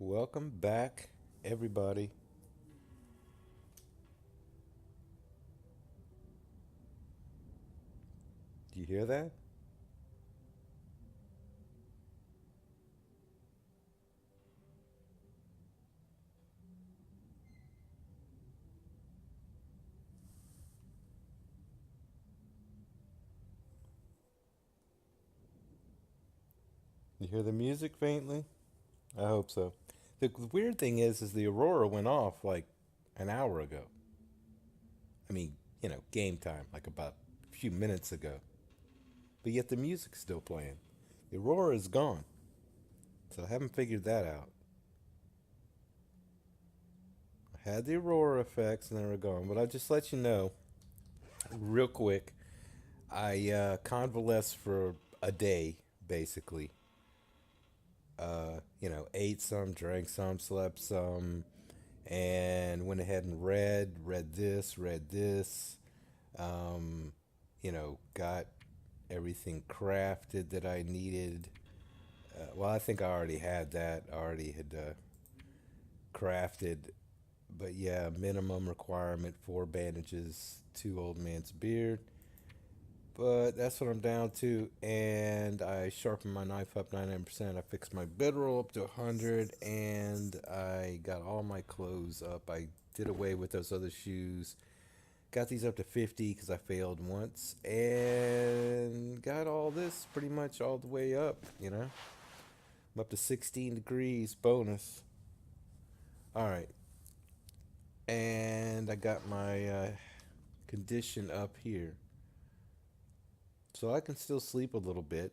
Welcome back, everybody. Do you hear that? You hear the music faintly? I hope so. The weird thing is the aurora went off like an hour ago. I mean, game time, like about a few minutes ago. But yet the music's still playing. The aurora is gone, so I haven't figured that out. I had the aurora effects and they were gone, but I'll just let you know real quick. I convalesced for a day, basically. Ate some, drank some, slept some, and went ahead and read this. Got everything crafted that I needed. Well, I think I already had that. I already had crafted, but yeah, minimum requirement: 4 bandages, 2 old man's beard. But that's what I'm down to. And I sharpened my knife up 99%. I fixed my bedroll up to 100. And I got all my clothes up. I did away with those other shoes. Got these up to 50 because I failed once. And got all this pretty much all the way up. I'm up to 16 degrees bonus. All right. And I got my condition up here. So I can still sleep a little bit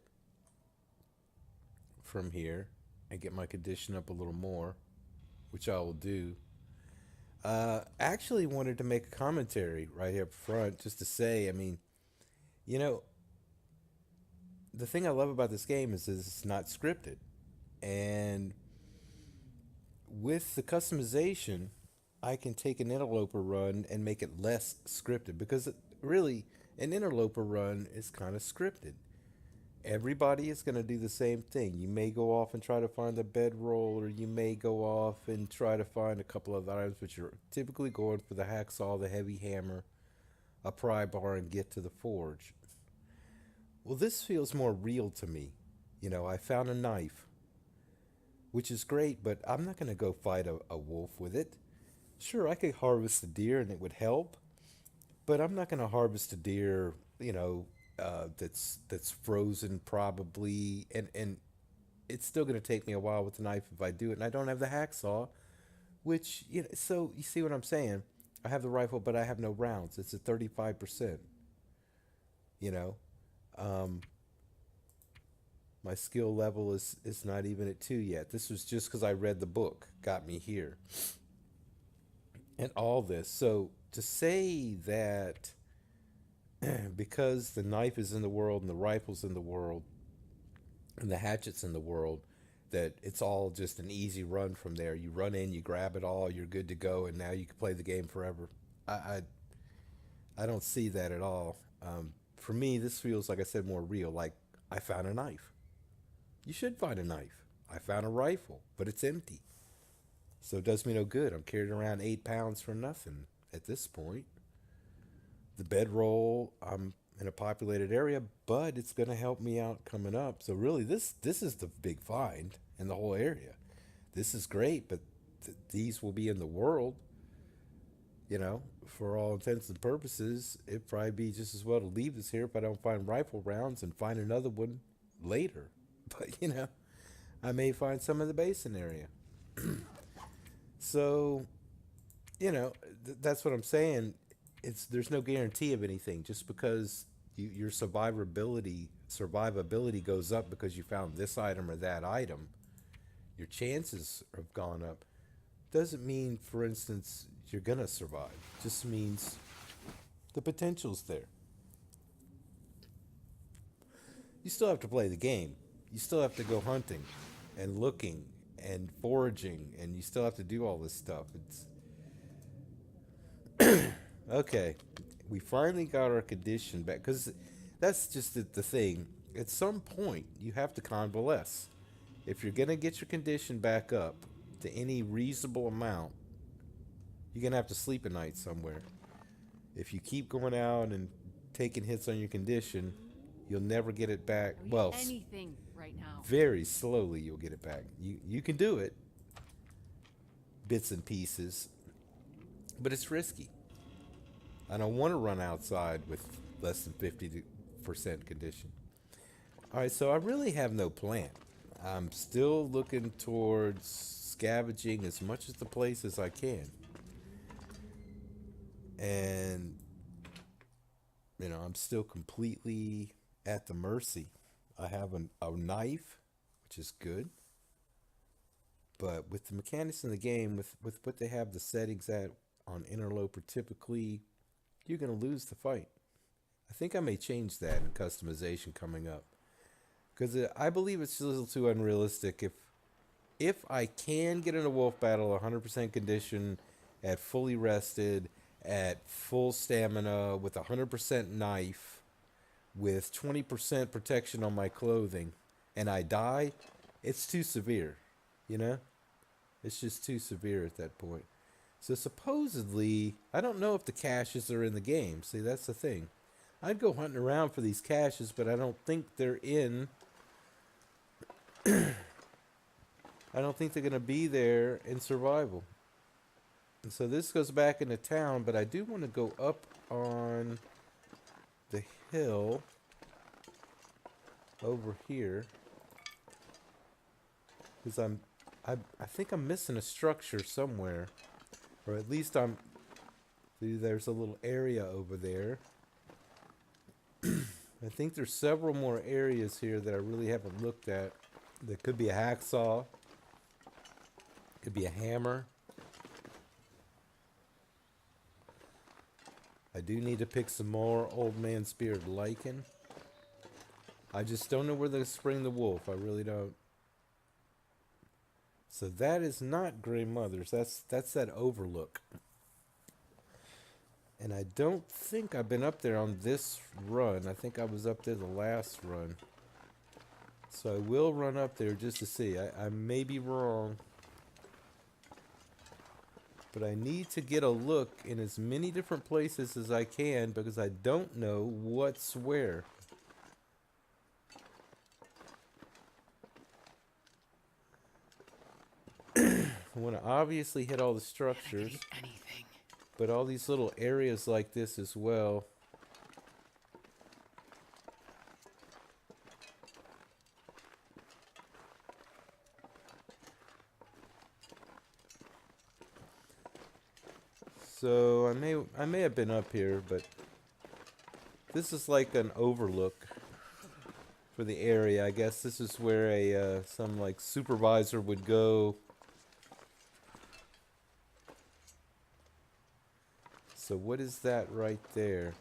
from here and get my condition up a little more, which I will do. Actually wanted to make a commentary right here up front just to say, I mean, you know, the thing I love about this game is it's not scripted. And with the customization, I can take an interloper run and make it less scripted because really, an interloper run is kind of scripted. Everybody is going to do the same thing. You may go off and try to find a bedroll, or you may go off and try to find a couple of items, but you're typically going for the hacksaw, the heavy hammer, a pry bar, and get to the forge. Well, this feels more real to me. I found a knife, which is great, but I'm not going to go fight a wolf with it. Sure, I could harvest a deer and it would help, but I'm not going to harvest a deer, that's frozen probably, and it's still going to take me a while with the knife if I do it, and I don't have the hacksaw, which so you see what I'm saying. I have the rifle, but I have no rounds. It's at 35%. You know, um, my skill level is not even at 2 yet. This was just because I read the book, got me here, and all this. So to say that because the knife is in the world and the rifle's in the world and the hatchet's in the world, that it's all just an easy run from there. You run in, you grab it all, you're good to go, and now you can play the game forever. I I don't see that at all. For me, this feels like I said more real. Like I found a knife. You should find a knife. I found a rifle, but it's empty, so it does me no good. I'm carrying around 8 pounds for nothing at this point. The bedroll, I'm in a populated area, but it's going to help me out coming up. So really, this is the big find in the whole area. This is great, but these will be in the world. For all intents and purposes, it'd probably be just as well to leave this here if I don't find rifle rounds and find another one later. But I may find some in the Basin area. So that's what I'm saying. There's no guarantee of anything just because your survivability goes up because you found this item or that item. Your chances have gone up. Doesn't mean, for instance, you're gonna survive. Just means the potential's there. You still have to play the game. You still have to go hunting and looking and foraging, and you still have to do all this stuff. It's okay. We finally got our condition back because that's just the thing. At some point, you have to convalesce. If you're gonna get your condition back up, to any reasonable amount, you're going to have to sleep at night somewhere. If you keep going out and taking hits on your condition, you'll never get it back. Well, anything right now. very slowly you'll get it back. You can do it, bits and pieces, but it's risky. I don't want to run outside with less than 50% condition. All right, so I really have no plan. I'm still looking towards scavenging as much of the place as I can. And, I'm still completely at the mercy. I have a knife, which is good. But with the mechanics in the game, with what they have the settings at on Interloper, typically you're going to lose the fight. I think I may change that in customization coming up. Because I believe it's a little too unrealistic. If I can get in a wolf battle 100% condition, at fully rested, at full stamina, with 100% knife, with 20% protection on my clothing, and I die, it's too severe, It's just too severe at that point. So supposedly, I don't know if the caches are in the game. See, that's the thing. I'd go hunting around for these caches, but I don't think they're in. I don't think they're going to be there in survival. And so this goes back into town, but I do want to go up on the hill over here. Because I think I'm missing a structure somewhere. Or at least there's a little area over there. I think there's several more areas here that I really haven't looked at. There could be a hacksaw. Could be a hammer. I do need to pick some more Old Man Spirit lichen. I just don't know where to spring the wolf. I really don't. So that is not Grey Mothers. That's that overlook. And I don't think I've been up there on this run. I think I was up there the last run. So I will run up there just to see. I may be wrong. But I need to get a look in as many different places as I can because I don't know what's where. I want to obviously hit all the structures. Anything. But all these little areas like this as well. So I may have been up here, but this is like an overlook for the area. I guess this is where some like supervisor would go. So what is that right there?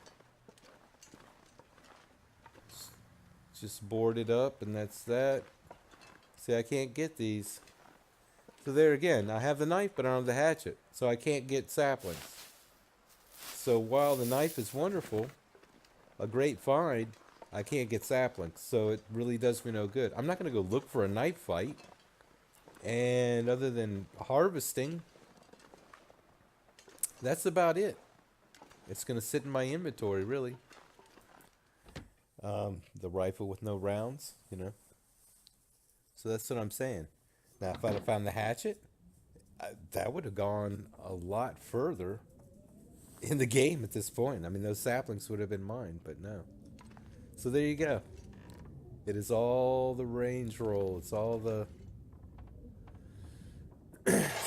Just boarded up, and that's that. See, I can't get these. So there again, I have the knife, but I don't have the hatchet. So I can't get saplings. So while the knife is wonderful, a great find, I can't get saplings. So it really does me no good. I'm not going to go look for a knife fight. And other than harvesting, that's about it. It's going to sit in my inventory, really. The rifle with no rounds, So that's what I'm saying. Now, if I'd have found the hatchet, that would have gone a lot further in the game at this point. I mean, those saplings would have been mine, but no. So there you go. It is all the range roll. It's all the...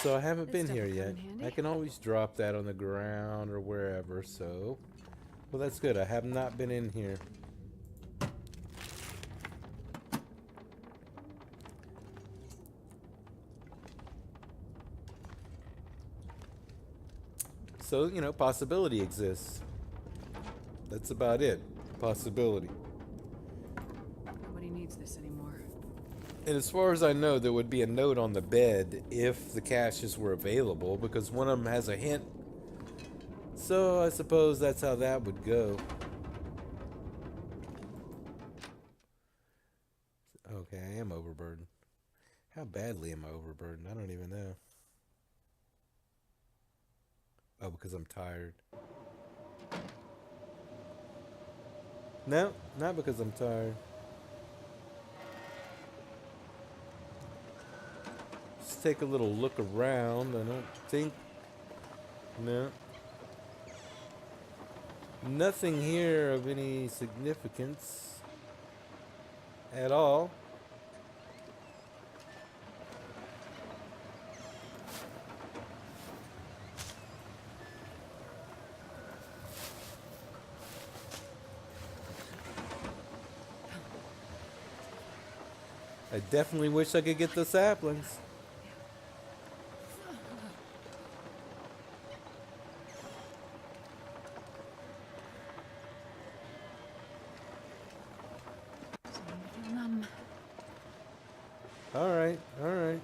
So I haven't been here yet. I can always drop that on the ground or wherever, so... Well, that's good. I have not been in here. So, possibility exists. That's about it. Possibility. Nobody needs this anymore. And as far as I know, there would be a note on the bed if the caches were available, because one of them has a hint. So I suppose that's how that would go. Okay, I am overburdened. How badly am I overburdened? I don't even know. Oh, because I'm tired. No, not because I'm tired. Just take a little look around. I don't think. No. Nothing here of any significance at all. I definitely wish I could get the saplings. Starting to feel numb. All right, all right.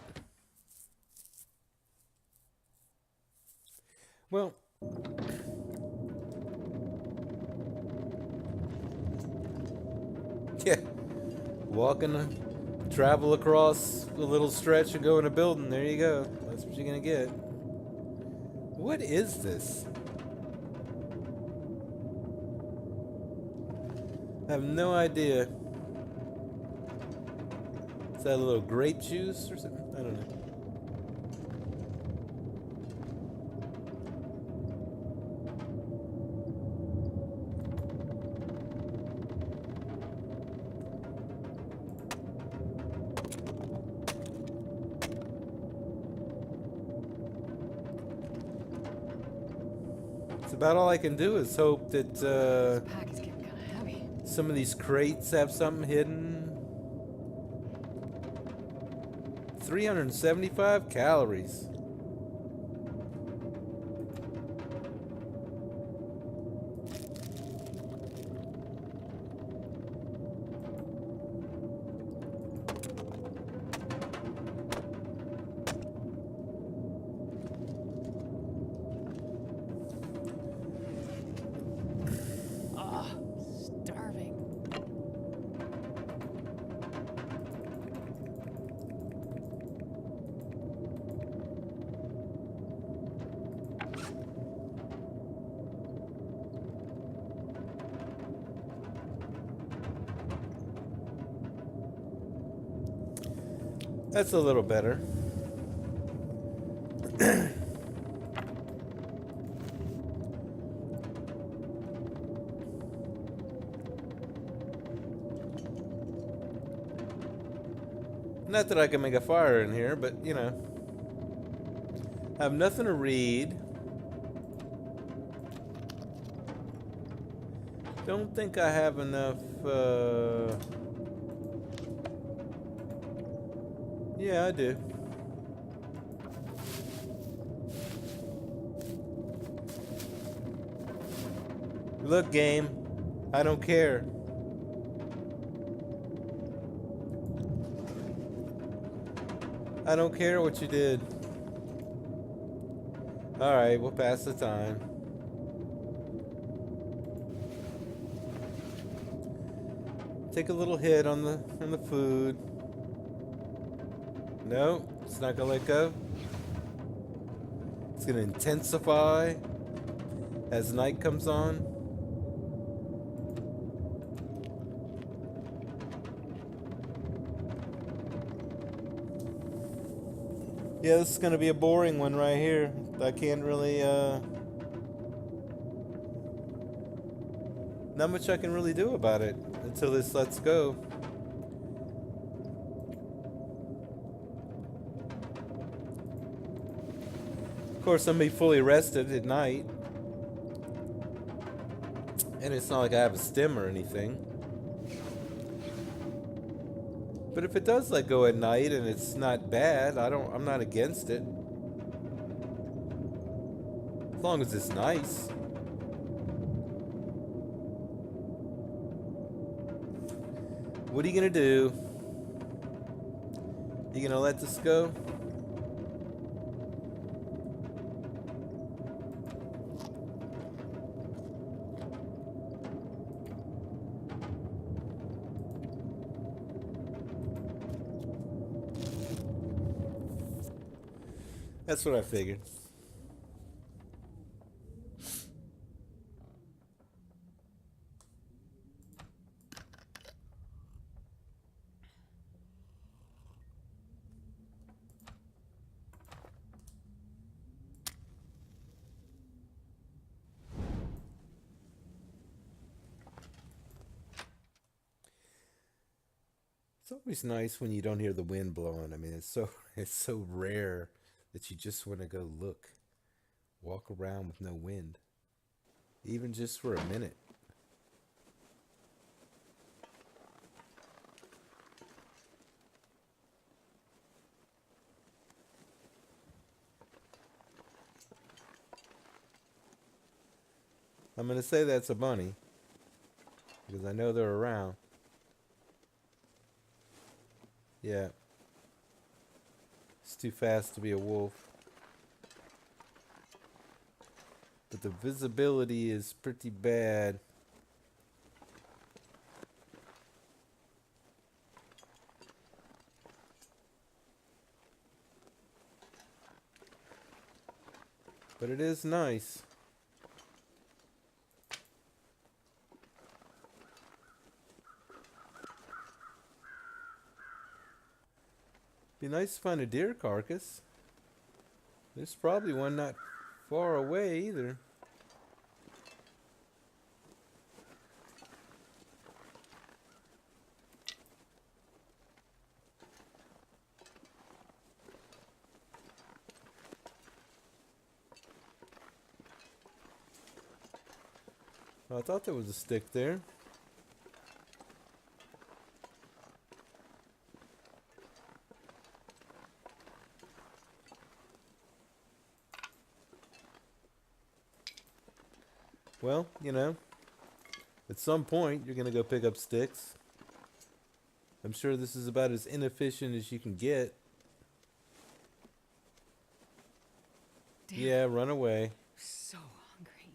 Well, yeah. Walking, travel across a little stretch and go in a building. There you go. That's what you're gonna get. What is this? I have no idea. Is that a little grape juice or something? I don't know. It's about all I can do is hope that This pack is getting kind of heavy. some of these crates have something hidden. 375 calories. Ah, starving. That's a little better. Not that I can make a fire in here, but you know. I have nothing to read. Don't think I have enough, yeah, I do. Look, game. I don't care. I don't care what you did. Alright, we'll pass the time. Take a little hit on the food. No, it's not gonna let go. It's gonna intensify as night comes on. Yeah, this is gonna be a boring one right here. I can't really, not much I can really do about it until this lets go. Of course, I'm gonna be fully rested at night. And it's not like I have a stim or anything. But if it does let go at night and it's not bad, I'm not against it. As long as it's nice. What are you gonna do? You gonna let this go? That's what I figured. It's always nice when you don't hear the wind blowing. I mean, it's so it's so rare that you just want to go look, walk around with no wind, even just for a minute. I'm gonna say that's a bunny because I know they're around. Yeah, it's too fast to be a wolf, but the visibility is pretty bad. But it is nice. Be nice to find a deer carcass. There's probably one not far away either. I thought there was a stick there. Well, at some point you're gonna go pick up sticks. I'm sure this is about as inefficient as you can get. Damn, Yeah, run away. I'm so hungry.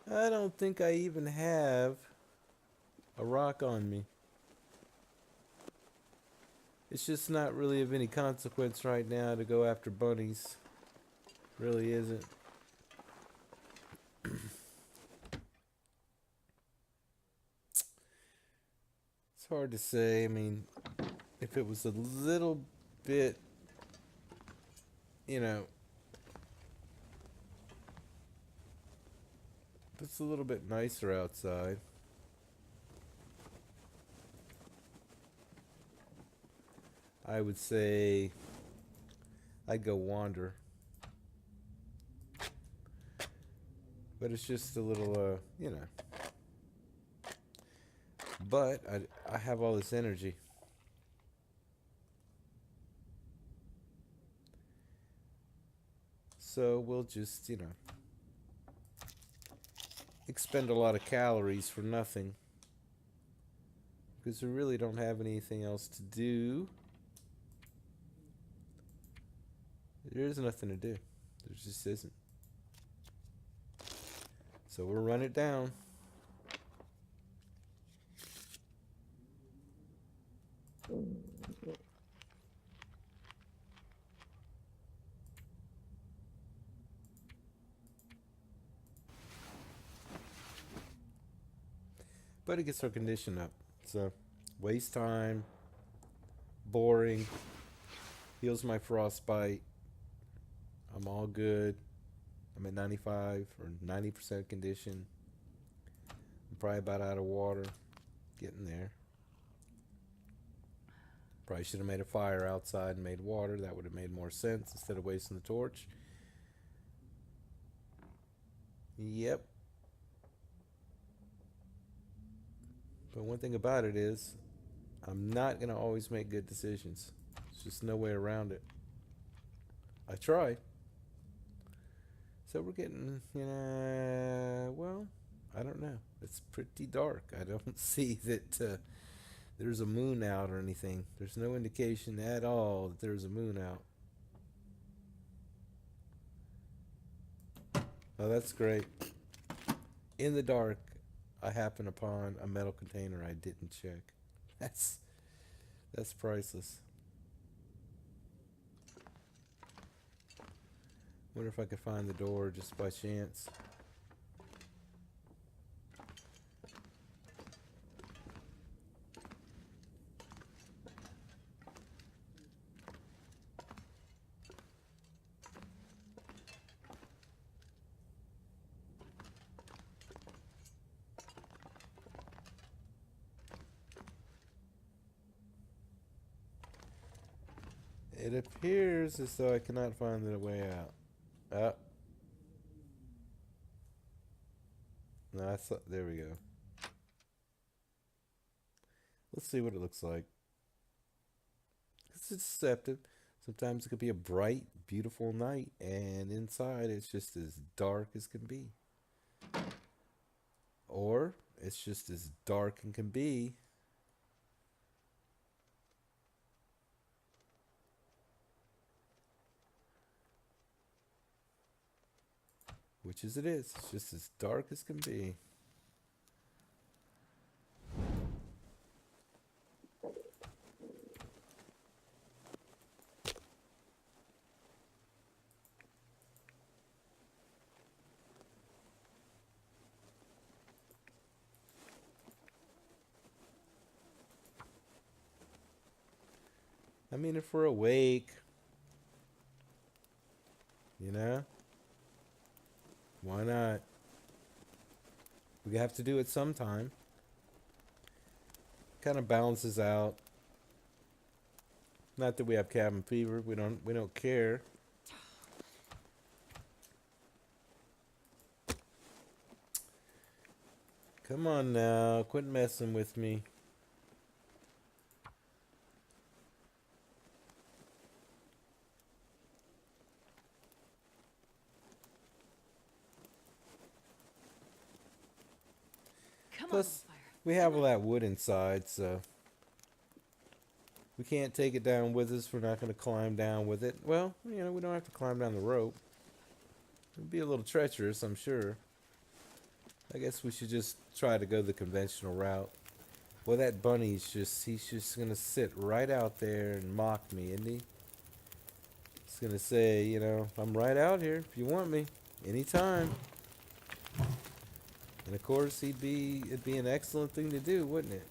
I don't think I even have a rock on me. It's just not really of any consequence right now to go after bunnies. Really isn't. It's hard to say. I mean, if it was a little bit, you know, if it's a little bit nicer outside. I would say I'd go wander. But it's just a little, But I have all this energy. So we'll just, expend a lot of calories for nothing. Because we really don't have anything else to do. There is nothing to do. There just isn't. So we'll run it down. But it gets our condition up. So, waste time, boring, heals my frostbite. I'm all good. I'm at 95 or 90% condition. I'm probably about out of water. Getting there. Probably should have made a fire outside and made water. That would have made more sense instead of wasting the torch. Yep. But one thing about it is, I'm not going to always make good decisions. There's just no way around it. I try. So we're getting, well, I don't know. It's pretty dark. I don't see that there's a moon out or anything. There's no indication at all that there's a moon out. Oh, that's great. In the dark, I happen upon a metal container I didn't check. That's priceless. Wonder if I could find the door just by chance. It appears as though I cannot find the way out. Oh. No, I saw, there we go. Let's see what it looks like. It's deceptive. Sometimes it could be a bright, beautiful night, and inside it's just as dark as can be. Or it's just as dark and can be. Which is it is. It's just as dark as can be. I mean, if we're awake, you know, why not? We have to do it sometime. Kind of balances out. Not that we have cabin fever. We don't care. Come on now, quit messing with me. Come on, Plus, fire. we have all that wood inside, so we can't take it down with us. We're not going to climb down with it. Well, you know, we don't have to climb down the rope. It'd be a little treacherous, I'm sure. I guess we should just try to go the conventional route. Well, that bunny's he's just going to sit right out there and mock me, isn't he? He's going to say, you know, I'm right out here if you want me, anytime. And of course, it'd be an excellent thing to do, wouldn't it?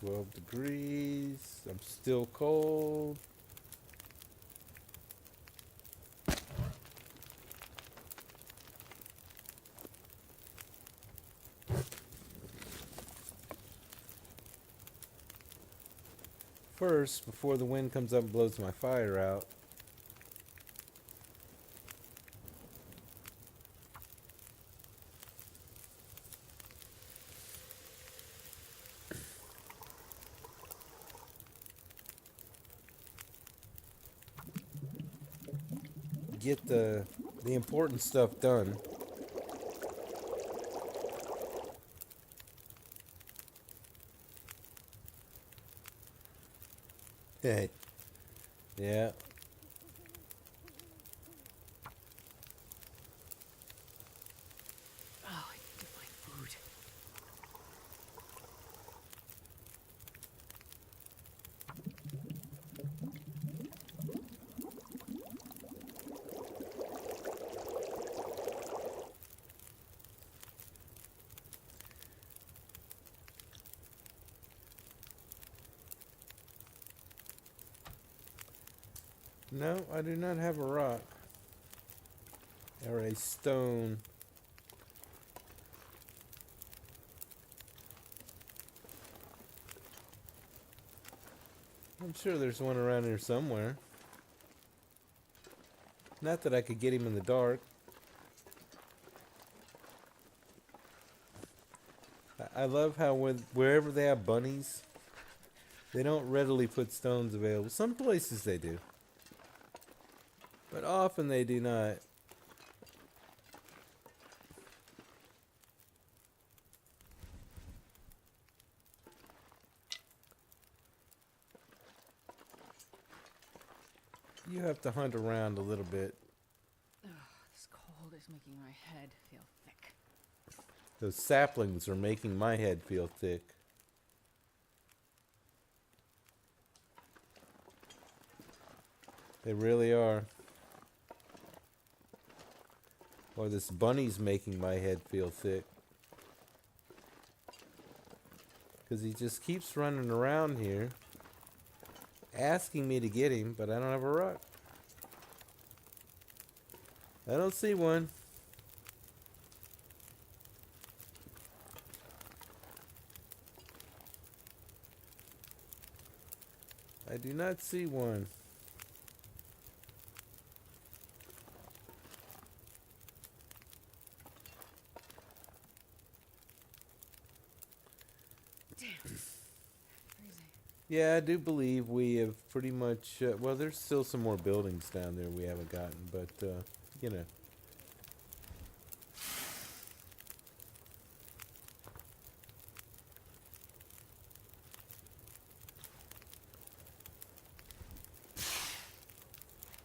$12 degrees. I'm still cold. First, before the wind comes up and blows my fire out, get the important stuff done. Hey, yeah. Oh, I need to find food. No, I do not have a rock or a stone. I'm sure there's one around here somewhere. Not that I could get him in the dark. I love how wherever they have bunnies, they don't readily put stones available. Some places they do, but often they do not. You have to hunt around a little bit. Ugh, this cold is making my head feel thick. Those saplings are making my head feel thick. They really are. Or this bunny's making my head feel thick. Because he just keeps running around here, asking me to get him, but I don't have a rock. I don't see one. I do not see one. Damn. Freezing. Yeah, I do believe we have pretty much. Well, there's still some more buildings down there we haven't gotten, but you know.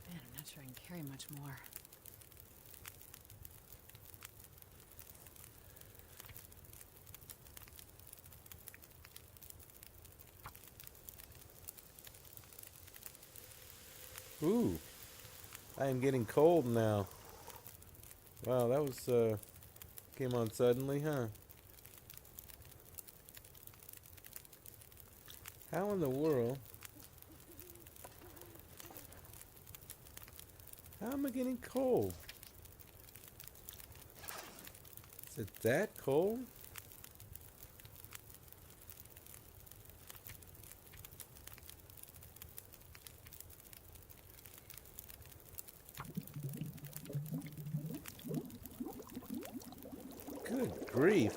Man, I'm not sure I can carry much more. Ooh, I am getting cold now. Wow, that was came on suddenly, huh? How in the world? How am I getting cold? Is it that cold? Good grief.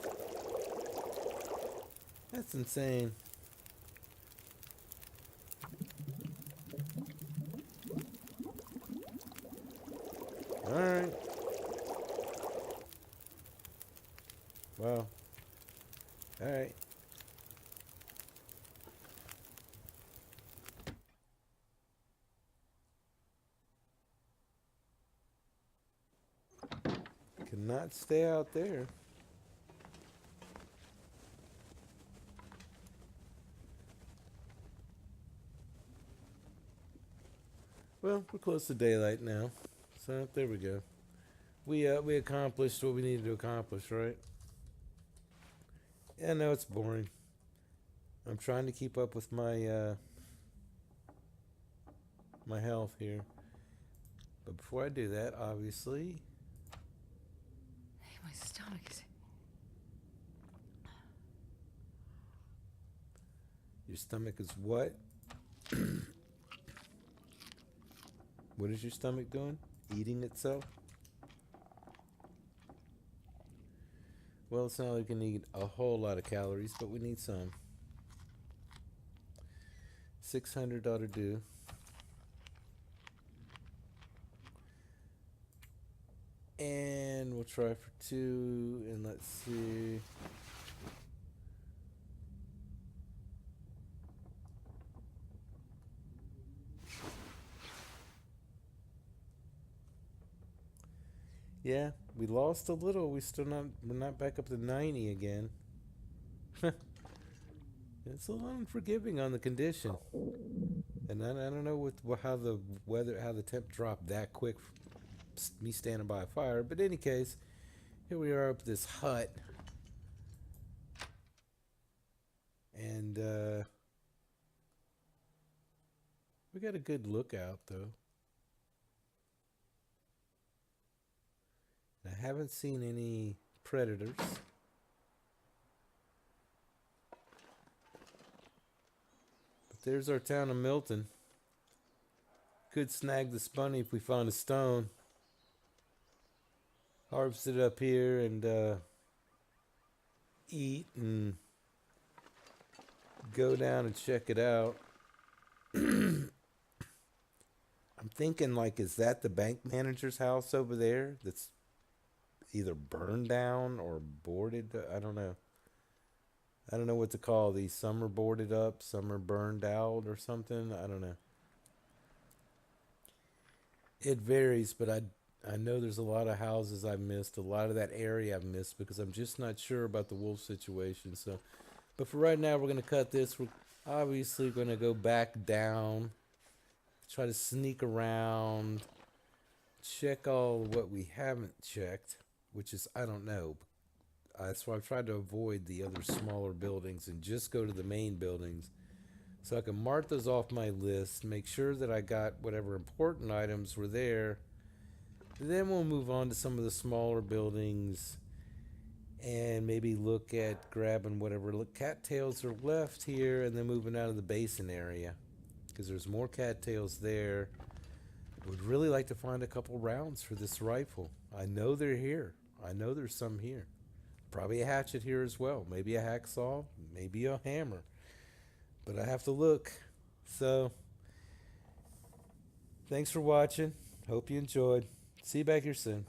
That's insane. Alright. Wow. Alright. Cannot stay out there. Well, we're close to daylight now. So there we go. We accomplished what we needed to accomplish, right? Yeah, no, it's boring. I'm trying to keep up with my my health here. But before I do that, obviously, Hey, my stomach is... your stomach is what? What is your stomach doing? Eating itself? Well, it's not like we need a whole lot of calories, but we need some. 600 ought to do. And we'll try for 2, and let's see. Yeah, we lost a little. We're not back up to 90 again. It's a little unforgiving on the condition. And I don't know how the weather, how the temp dropped that quick. Me standing by a fire. But in any case, here we are up at this hut. And we got a good lookout, though. I haven't seen any predators. But there's our town of Milton. Could snag this bunny if we found a stone. Harvest it up here and eat and go down and check it out. I'm thinking, like, is that the bank manager's house over there that's either burned down or boarded? I don't know. I don't know what to call these. Some are boarded up, some are burned out or something. I don't know. It varies, but I know there's a lot of houses I've missed, a lot of that area I've missed because I'm just not sure about the wolf situation. So, but for right now, we're going to cut this. We're obviously going to go back down try to sneak around, check all what we haven't checked, which is, I don't know. That's why I've tried to avoid the other smaller buildings and just go to the main buildings so I can mark those off my list, make sure that I got whatever important items were there. Then we'll move on to some of the smaller buildings and maybe look at grabbing whatever cattails are left here and then moving out of the basin area because there's more cattails there. I would really like to find a couple rounds for this rifle. I know they're here. I know there's some here. Probably a hatchet here as well. Maybe a hacksaw, maybe a hammer. But I have to look. So, thanks for watching. Hope you enjoyed. See you back here soon.